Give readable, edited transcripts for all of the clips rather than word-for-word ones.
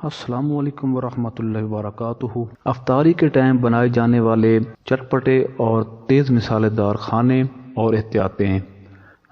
السلام علیکم ورحمۃ اللہ وبرکاتہ۔ افطاری کے ٹائم بنائے جانے والے چٹپٹے اور تیز مسالے دار کھانے اور احتیاطیں۔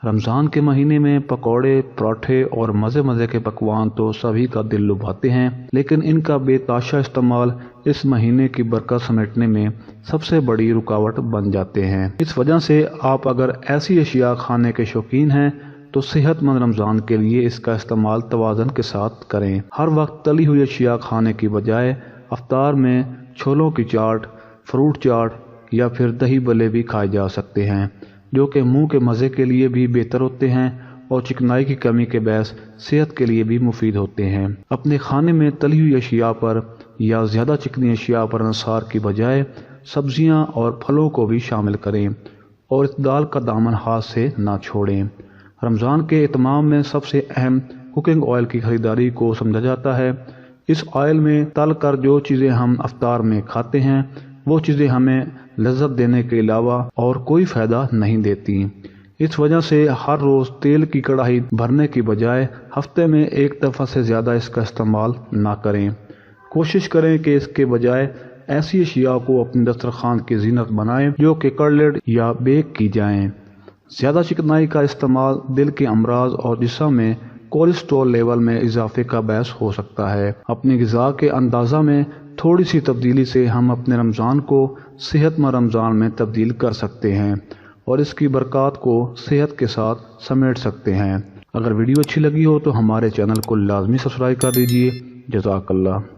رمضان کے مہینے میں پکوڑے، پراٹھے اور مزے مزے کے پکوان تو سبھی کا دل لبھاتے ہیں، لیکن ان کا بے تحاشا استعمال اس مہینے کی برکت سمیٹنے میں سب سے بڑی رکاوٹ بن جاتے ہیں۔ اس وجہ سے آپ اگر ایسی اشیاء کھانے کے شوقین ہیں تو صحت مند رمضان کے لیے اس کا استعمال توازن کے ساتھ کریں۔ ہر وقت تلی ہوئی اشیاء کھانے کی بجائے افطار میں چھولوں کی چاٹ، فروٹ چاٹ یا پھر دہی بلے بھی کھائے جا سکتے ہیں، جو کہ منہ کے مزے کے لیے بھی بہتر ہوتے ہیں اور چکنائی کی کمی کے باعث صحت کے لیے بھی مفید ہوتے ہیں۔ اپنے کھانے میں تلی ہوئی اشیاء پر یا زیادہ چکنی اشیاء پر انحصار کی بجائے سبزیاں اور پھلوں کو بھی شامل کریں اور اعتدال کا دامن ہاتھ سے نہ چھوڑیں۔ رمضان کے اتمام میں سب سے اہم کوکنگ آئل کی خریداری کو سمجھا جاتا ہے۔ اس آئل میں تل کر جو چیزیں ہم افطار میں کھاتے ہیں وہ چیزیں ہمیں لذت دینے کے علاوہ اور کوئی فائدہ نہیں دیتی۔ اس وجہ سے ہر روز تیل کی کڑاہی بھرنے کی بجائے ہفتے میں ایک دفعہ سے زیادہ اس کا استعمال نہ کریں۔ کوشش کریں کہ اس کے بجائے ایسی اشیاء کو اپنے دسترخوان کی زینت بنائیں جو کہ کڑلڈ یا بیک کی جائیں۔ زیادہ چکنائی کا استعمال دل کے امراض اور جسم میں کولیسٹرول لیول میں اضافے کا باعث ہو سکتا ہے۔ اپنی غذا کے اندازہ میں تھوڑی سی تبدیلی سے ہم اپنے رمضان کو صحت مند رمضان میں تبدیل کر سکتے ہیں اور اس کی برکات کو صحت کے ساتھ سمیٹ سکتے ہیں۔ اگر ویڈیو اچھی لگی ہو تو ہمارے چینل کو لازمی سبسکرائب کر دیجیے۔ جزاک اللہ۔